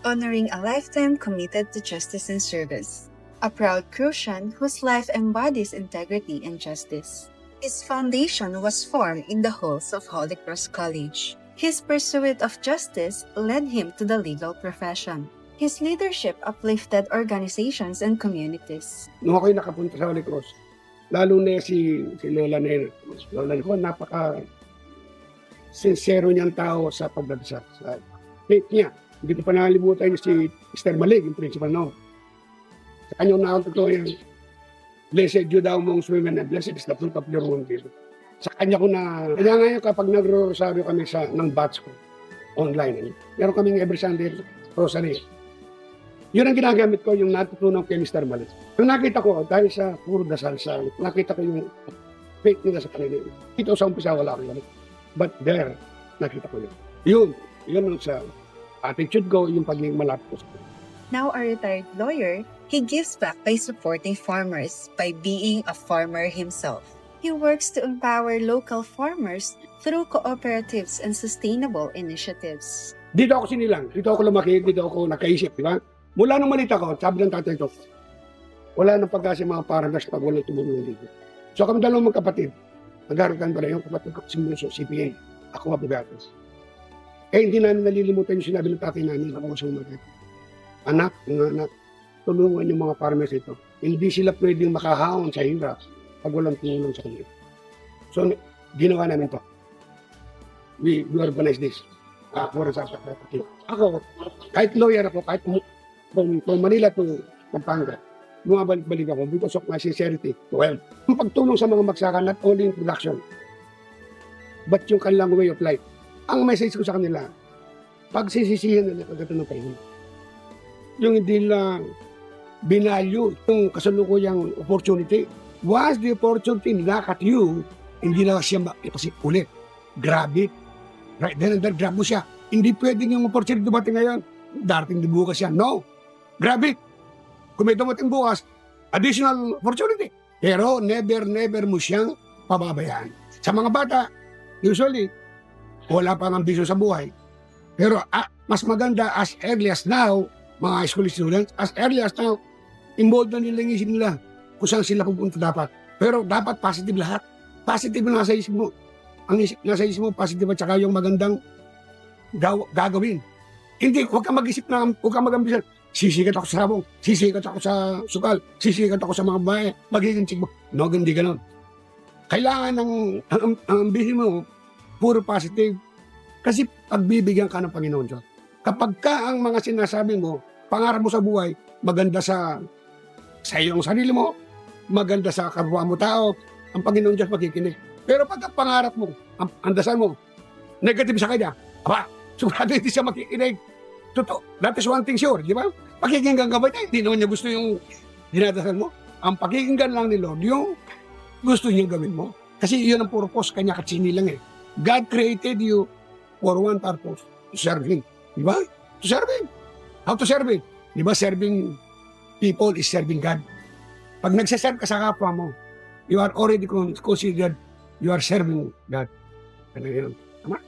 honoring a lifetime committed to justice and service. A proud Crucian whose life embodies integrity and justice. His foundation was formed in the halls of Holy Cross College. His pursuit of justice led him to the legal profession. His leadership uplifted organizations and communities. Nung ako'y nakapunta sa Holy Cross, lalo na si Lola Nena. Lola ko, napaka-sincero niyang tao sa pagdadasal. Sa faith niya. Hindi ko pa nakalimutan si Mr. Malig, yung principal no. Sa kanyang nakatotoo yan, blessed you thou amongst women and blessed is the fruit of your womb, Jesus. Sa kanya ko na, kaya ngayon kapag nagro-rosaryo kami ng batch ko, online, meron kaming every Sunday rosary. Yun ang ginagamit ko, yung natutunan ko kay Mr. Malik. Nung nakita ko, dahil sa puro dasal, nakita ko yung faith nila sa kanila. Ito sa umpisa, wala akong ganit. But there, nakita ko yun. Yun sa attitude ko, yung pagiging malapit ko sa kanila. Now a retired lawyer, he gives back by supporting farmers by being a farmer himself. He works to empower local farmers through cooperatives and sustainable initiatives. Dito ako sinilang, dito ako lumaki, dito ako nakaisip, di ba? Mula nung malita ko, sabi ng tatay ko, wala nang pag-asa mga farmers pag walang tumulong dito. So kami dalawang magkapatid, nag-arugan pa rin yung kapatid ko, si Muso, CPA, ako abogado. Hindi namin nalilimutan yung sinabi ng tatay namin, ako sumagat. Anak, tulungan yung mga farmers ito. Hindi sila pwedeng makahaon sa hirap pag walang tulong sa kanila. So, ginawa namin to. We organize this. Ako, kahit lawyer ako, kahit from Manila to Pampanga, bumabalik ako because of my sincerity to help. Ang pagtulong sa mga magsaka, not only in production, but yung kanilang way of life. Ang message ko sa kanila, pagsisisihan nila pagdating ng pahinga. Yung hindi lang binalyo, yung kasalukuyang opportunity. Once the opportunity knock at you, hindi na siya ipasip ulit. Grabe. Right then and there, grab mo siya. Hindi pwedeng yung opportunity dumating ngayon, darating din bukas yan. No. Grabe. Kung may dumating bukas, additional opportunity. Pero never mo siyang pababayaan. Sa mga bata, usually, wala pang ambisyon sa buhay. Pero mas maganda as early as now, mga high school students, as early as now, involved na nila yung isip nila kung saan sila pupunta dapat. Pero dapat positive lahat. Positive na nasa isip mo. Ang nasa isip mo, positive at saka yung magandang gagawin. Hindi, huwag kang mag-isip na, huwag kang mag-ambisyon. Sisikat ako sa sabong, sisikat ako sa sukal, sisikat ako sa mga bahay, magiging chick mo. No, hindi ganun. Kailangan ang ambisyon mo, puro positive. Kasi pagbibigyan ka ng Panginoon Diyos. Kapag ka ang mga sinasabi mo, pangarap mo sa buhay, maganda sa iyong sarili mo, maganda sa kapwa mo tao, ang Panginoon Diyos makikinig. Pero pag ang pangarap mo, ang dasal mo, negative sa kanya, sigurado hindi siya makikinig. Totoo, that is one thing sure, di ba? Pakikinggan ka ba niya? Hindi naman niya gusto yung dinadasal mo. Ang pakikinggan lang ni Lord, yung gusto niyang gawin mo. Kasi yun ang purpose, kanya katsini lang eh. God created you for one purpose, to serve Him. Di ba? To serve Him. How to serve Him? Di ba serving people is serving God. Pag nagsaserve ka sa kapwa mo, you are already considered you are serving God. Ano yun? Tama?